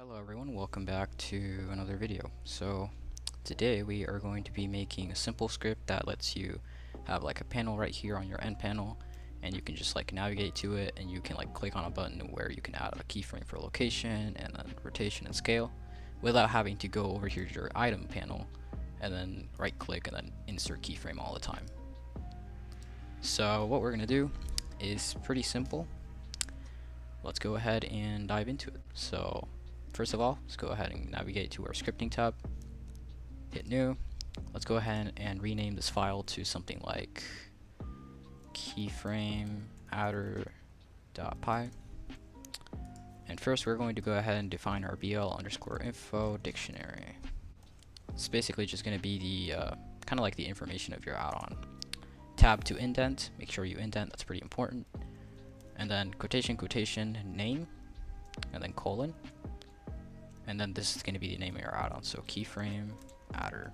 Hello everyone, welcome back to another video. So today we are going to be making a simple script that lets you have like a panel right here on your end panel, and you can just like navigate to it, and you can like click on a button where you can add a keyframe for location and then rotation and scale without having to go over here to your item panel and then right click and then insert keyframe all the time. So what we're going to do is pretty simple. Let's go ahead and dive into it. So first of all, let's go ahead and navigate to our scripting tab, hit new. Let's go ahead and rename this file to something like keyframe adder.py. And first we're going to go ahead and define our bl_info dictionary. It's basically just going to be the kind of like the information of your add-on. Tab to indent, make sure you indent, that's pretty important. And then quotation name, and then colon. And then this is going to be the name of your add-on, so keyframe adder,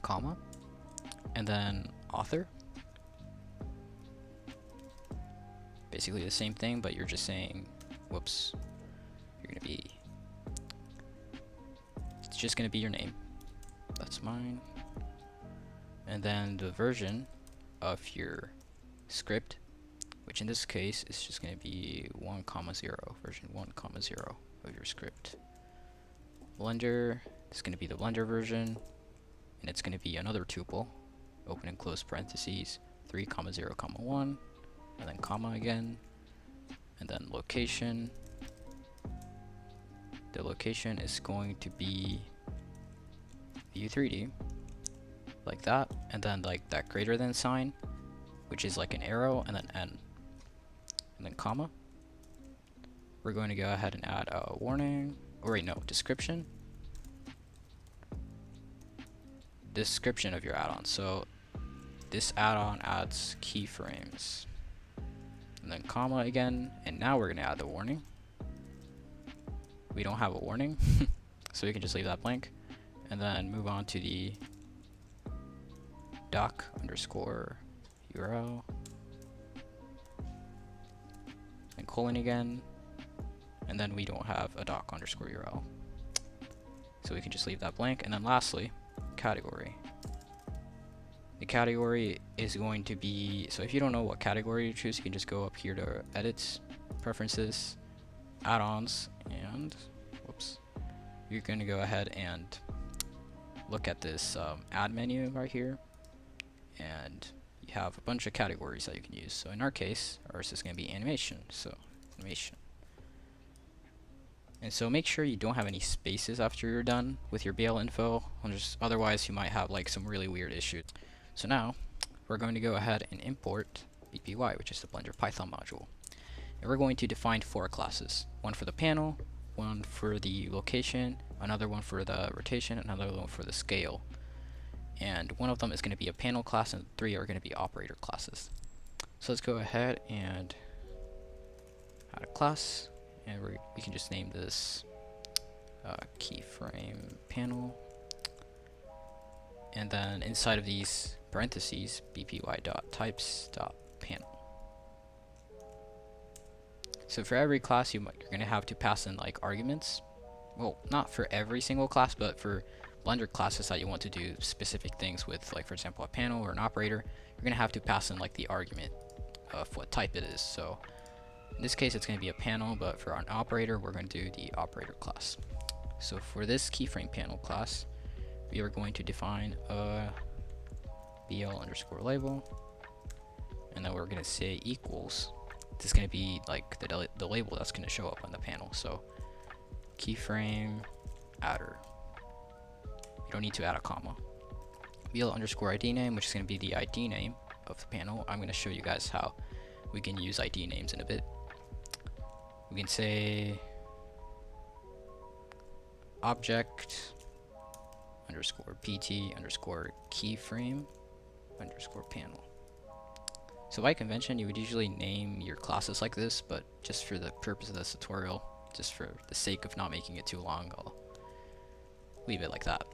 comma, and then author. Basically the same thing, but you're just saying, whoops, you're going to be, it's just going to be your name. That's mine. And then the version of your script, which in this case is just going to be 1,0, version 1,0 of your script. Blender, this is going to be the Blender version, and it's going to be another tuple, open and close parentheses, 3,0,1, and then comma again, and then location. The location is going to be view 3D, like that, and then like that greater than sign, which is like an arrow, and then N, and then comma. We're going to go ahead and add a warning, or wait, no, description. Description of your add-on. So this add-on adds keyframes, and then comma again, and now we're going to add the warning. We don't have a warning, so we can just leave that blank, and then move on to the doc_URL, and colon again, and then we don't have a doc_URL, so we can just leave that blank. And then lastly, category. The category is going to be, so if you don't know what category to choose, you can just go up here to edit, preferences, add-ons, and whoops, you're going to go ahead and look at this add menu right here, and you have a bunch of categories that you can use. So in our case, ours is going to be animation, so animation. And so make sure you don't have any spaces after you're done with your BL info, otherwise you might have like some really weird issues. So now we're going to go ahead and import BPY, which is the Blender Python module. And we're going to define 4 classes. One for the panel, one for the location, another one for the rotation, another one for the scale. And one of them is going to be a panel class, and 3 are going to be operator classes. So let's go ahead and add a class, and we can just name this keyframe panel, and then inside of these parentheses, bpy.types.panel. So for every class you're going to have to pass in like arguments. Well, not for every single class, but for Blender classes that you want to do specific things with, like for example a panel or an operator, you're going to have to pass in like the argument of what type it is. So in this case it's going to be a panel, but for an operator we're going to do the operator class. So for this keyframe panel class, we are going to define a bl_label, and then we're going to say equals. This is going to be like the label that's going to show up on the panel. So keyframe adder. You don't need to add a comma. bl_id name, which is going to be the ID name of the panel. I'm going to show you guys how we can use ID names in a bit. We can say object_pt_keyframe_panel. So by convention, you would usually name your classes like this, but just for the purpose of this tutorial, just for the sake of not making it too long, I'll leave it like that.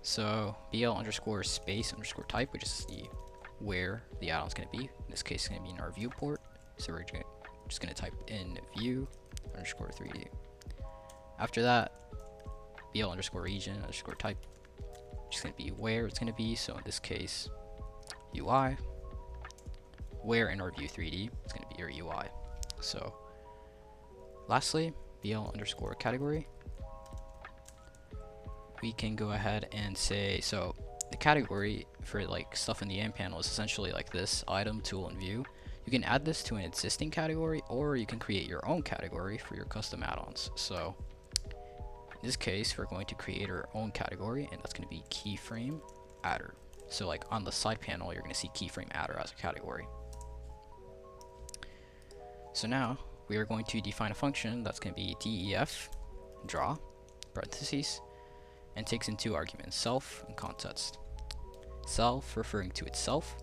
So bl_space_type, which is where the add-on is going to be. In this case, it's going to be in our viewport. So we're just going to type in view_3D. After that, BL underscore region underscore type, which is going to be where it's going to be. So in this case, UI. Where in our view 3D is going to be your UI. So lastly, BL underscore category. We can go ahead and say, so the category for like stuff in the end panel is essentially like this: item, tool, and view. You can add this to an existing category, or you can create your own category for your custom add-ons. So in this case, we're going to create our own category, and that's going to be keyframe adder. So like on the side panel, you're going to see keyframe adder as a category. So now we are going to define a function that's going to be def draw parentheses, and takes in two arguments, self and context. Self referring to itself,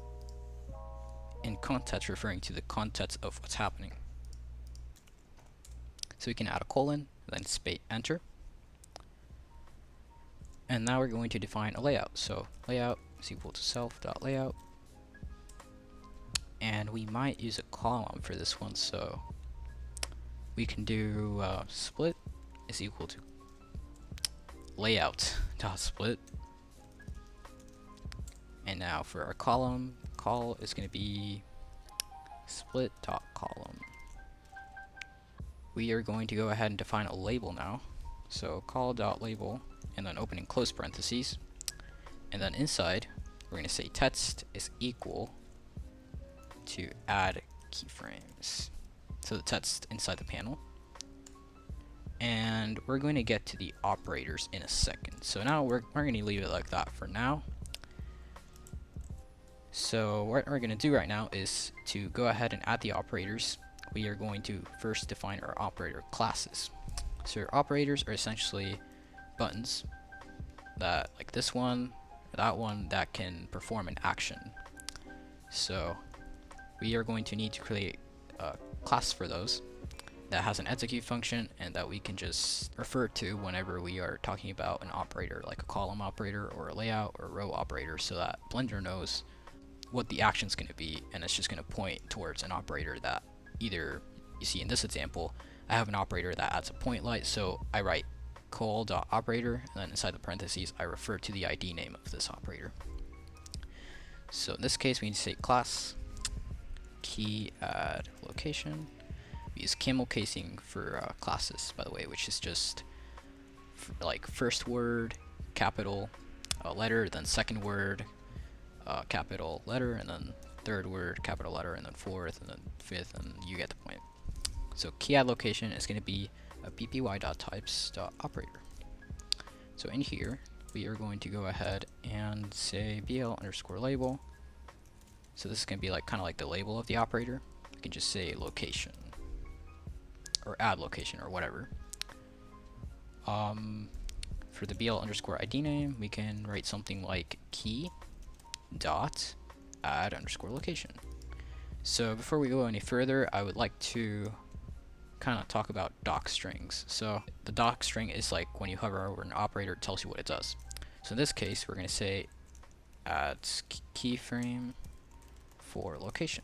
and context referring to the context of what's happening. So we can add a colon, then space enter. And now we're going to define a layout. So layout is equal to self.layout. And we might use a column for this one, so we can do split is equal to layout.split. And now for our column, call is going to be split.column. We are going to go ahead and define a label now. So call.label, and then opening close parentheses. And then inside, we're going to say text is equal to add keyframes. So the text inside the panel. And we're going to get to the operators in a second. So now we're going to leave it like that for now. So what we're going to do right now is to go ahead and add the operators. We are going to first define our operator classes. So your operators are essentially buttons that, like this one, that can perform an action. So we are going to need to create a class for those that has an execute function and that we can just refer to whenever we are talking about an operator, like a column operator or a layout or a row operator, so that Blender knows what the action is going to be, and it's just going to point towards an operator that either, you see in this example, I have an operator that adds a point light, so I write call.operator, and then inside the parentheses I refer to the ID name of this operator. So in this case we need to say class key add location. We use camel casing for classes, by the way, which is just like first word capital letter, then second word capital letter, and then third word capital letter, and then fourth, and then fifth, and you get the point. So key add location is going to be a bpy.types.operator. So in here we are going to go ahead and say bl underscore label. So this is going to be like kind of like the label of the operator. We can just say location or add location or whatever. For the bl underscore ID name, we can write something like key dot add underscore location. So before we go any further, I would like to kind of talk about doc strings. So the doc string is like when you hover over an operator, it tells you what it does. So in this case, we're going to say add keyframe for location.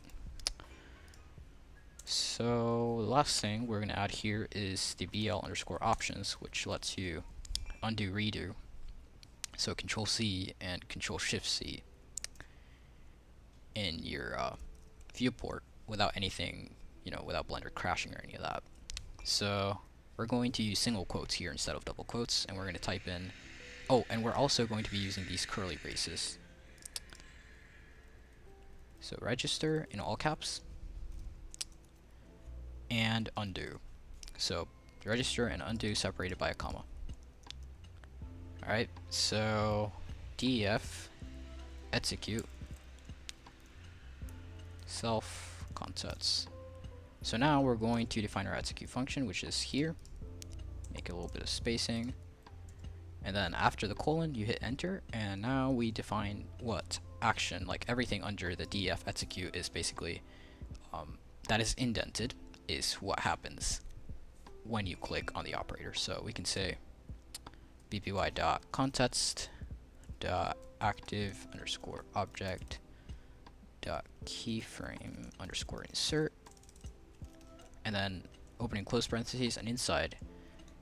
So the last thing we're going to add here is the bl underscore options, which lets you undo redo. So Control C and Control Shift C in your viewport without anything, without Blender crashing or any of that. So we're going to use single quotes here instead of double quotes, and we're going to type in, and we're also going to be using these curly braces. So register in all caps and undo. So register and undo separated by a comma. Alright, so def execute self context. So now we're going to define our execute function, which is here. Make a little bit of spacing, and then after the colon you hit enter, and now we define what action, like everything under the def execute is basically that is indented is what happens when you click on the operator. So we can say bpy.context.active underscore object dot keyframe underscore insert, and then opening close parentheses, and inside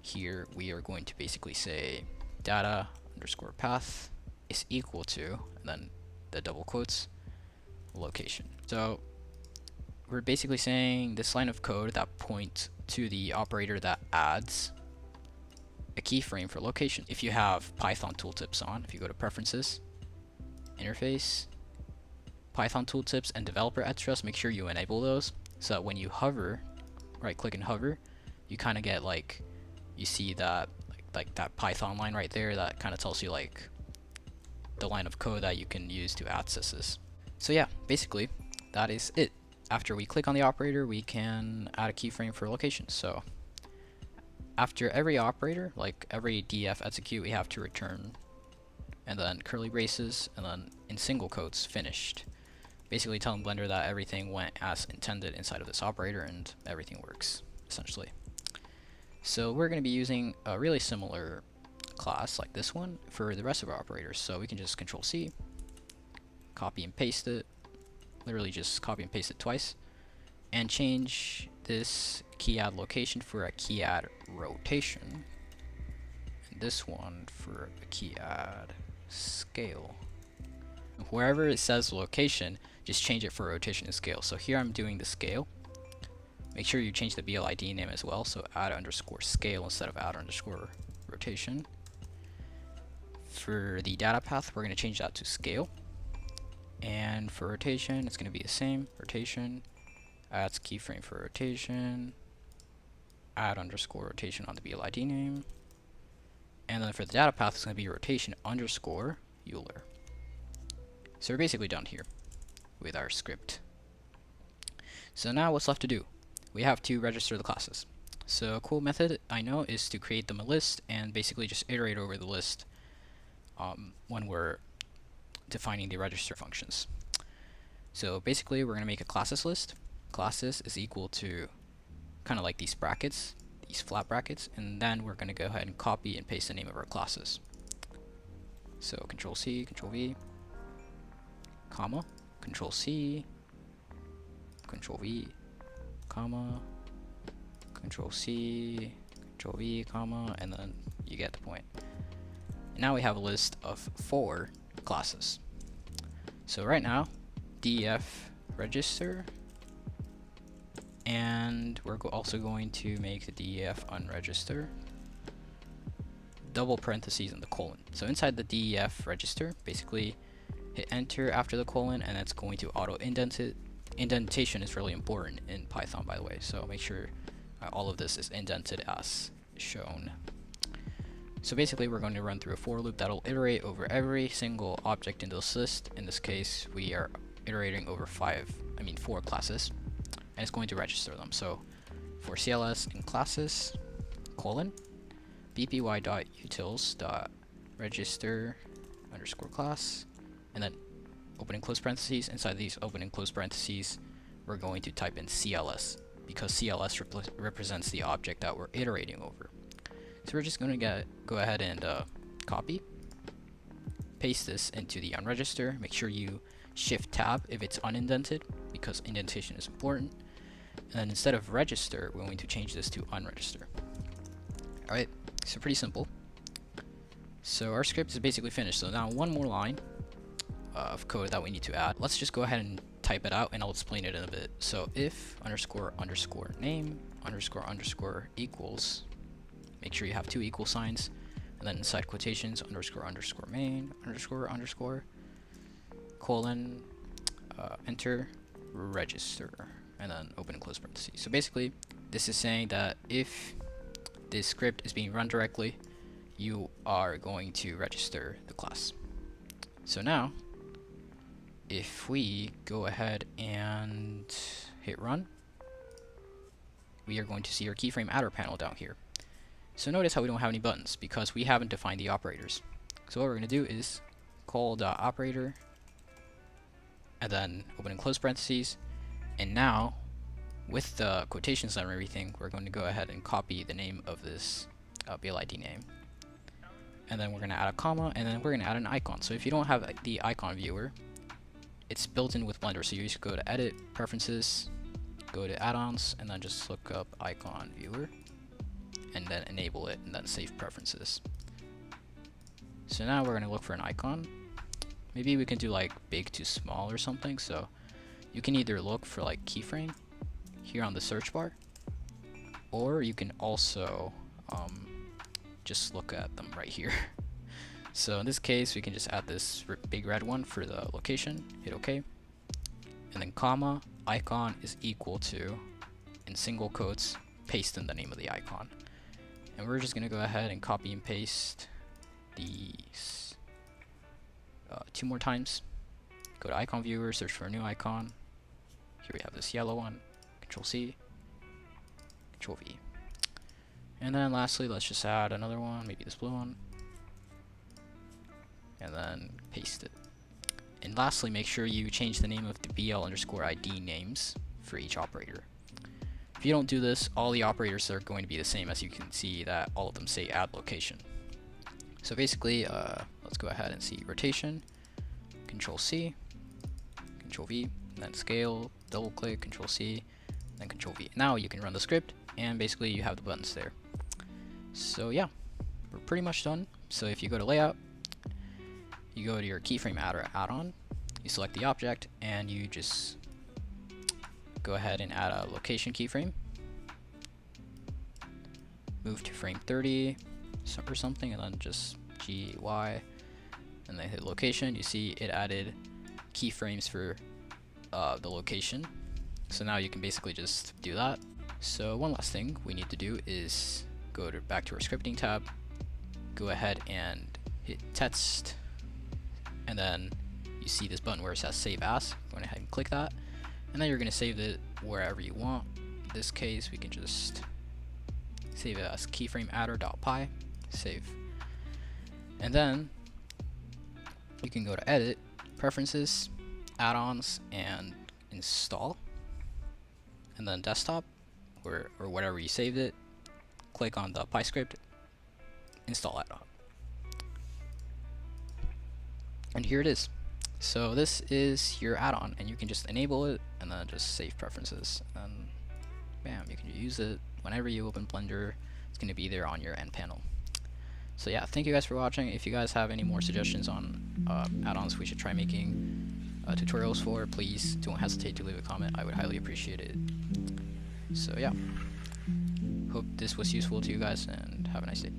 here we are going to basically say data underscore path is equal to, and then the double quotes, location. So we're basically saying this line of code that points to the operator that adds a keyframe for location. If you have Python tooltips on, if you go to preferences, interface, Python tooltips, and developer extras, make sure you enable those so that when you hover, right click and hover, you kind of get like, you see that like that Python line right there that kind of tells you like the line of code that you can use to access this. So yeah, basically that is it. After we click on the operator, we can add a keyframe for location. So after every operator, like every def execute, we have to return, and then curly braces, and then in single quotes, finished. Basically telling Blender that everything went as intended inside of this operator and everything works, essentially. So we're going to be using a really similar class like this one for the rest of our operators. So we can just Control C, copy and paste it, literally just copy and paste it twice, and change this key add location for a key add rotation, and this one for a key add scale. Wherever it says location, just change it for rotation and scale. So here I'm doing the scale. Make sure you change the BLID name as well, so add underscore scale instead of add underscore rotation. For the data path, we're going to change that to scale. And for rotation, it's going to be the same. Rotation, adds keyframe for rotation, add underscore rotation on the BLID name. And then for the data path, it's going to be rotation underscore Euler. So we're basically done here with our script. So now what's left to do? We have to register the classes. So a cool method I know is to create them a list and basically just iterate over the list when we're defining the register functions. So basically we're going to make a classes list. Classes is equal to kind of like these brackets, these flat brackets, and then we're going to go ahead and copy and paste the name of our classes. So Control C, Control V, comma, Control C, Control V, comma, Control C, Control V, comma, and then you get the point. And now we have a list of 4 classes. So right now, def register, and we're also going to make the def unregister, double parentheses and the colon. So inside the def register, basically hit enter after the colon, and it's going to auto indent it. Indentation is really important in Python, by the way, so make sure all of this is indented as shown. So basically we're going to run through a for loop that'll iterate over every single object in this list. In this case, we are iterating over 4 classes, and it's going to register them. So for CLS in classes, colon, bpy.utils.register underscore class, and then open and close parentheses. Inside these open and close parentheses, we're going to type in CLS, because CLS represents the object that we're iterating over. So we're just going to go ahead and copy, paste this into the unregister. Make sure you shift tab if it's unindented, because indentation is important. And then instead of register, we're going to change this to unregister. Alright, so pretty simple. So our script is basically finished. So now one more line of code that we need to add. Let's just go ahead and type it out, and I'll explain it in a bit. So if underscore underscore name underscore underscore equals, make sure you have 2 equal signs, and then inside quotations underscore underscore main underscore underscore colon enter register, and then open and close parentheses. So basically this is saying that if this script is being run directly, you are going to register the class. So now if we go ahead and hit run, we are going to see our keyframe adder panel down here. So notice how we don't have any buttons, because we haven't defined the operators. So what we're going to do is call .operator, and then open and close parentheses, and now with the quotations and everything, we're going to go ahead and copy the name of this BLID name, and then we're going to add a comma, and then we're going to add an icon. So if you don't have the icon viewer, it's built in with Blender, so you just go to edit, preferences, go to add-ons, and then just look up icon viewer. and then enable it and then save preferences. So now we're going to look for an icon. Maybe we can do like big to small or something. So you can either look for like keyframe here on the search bar, or you can also just look at them right here. So in this case, we can just add this big red one for the location, hit OK, and then comma, icon is equal to, in single quotes, paste in the name of the icon. And we're just going to go ahead and copy and paste these 2 more times. Go to icon viewer, search for a new icon. Here we have this yellow one, Control C, Control V. And then lastly, let's just add another one, maybe this blue one, and then paste it. And lastly, make sure you change the name of the BL_ID names for each operator. If you don't do this, all the operators are going to be the same, as you can see that all of them say add location. So basically, let's go ahead and see rotation, Control C, Control V, and then scale, double click, Control C, then Control V. Now you can run the script, and basically you have the buttons there. So yeah, we're pretty much done. So if you go to layout, you go to your keyframe add-on, you select the object, and you just go ahead and add a location keyframe. Move to frame 30 or something, and then just GY, and then hit location. You see it added keyframes for the location. So now you can basically just do that. So one last thing we need to do is go back to our scripting tab, go ahead and hit test, and then you see this button where it says save as. Go ahead and click that, and then you're going to save it wherever you want. In this case, we can just save it as keyframe adder.py, save, and then you can go to edit, preferences, add-ons, and install, and then desktop or whatever you saved it, click on the PyScript, install add-on, and here it is. So this is your add-on, and you can just enable it and then just save preferences, and bam, you can use it whenever you open Blender. It's going to be there on your end panel. So yeah, thank you guys for watching. If you guys have any more suggestions on add-ons we should try making tutorials for, please don't hesitate to leave a comment. I would highly appreciate it. So yeah, hope this was useful to you guys, and have a nice day.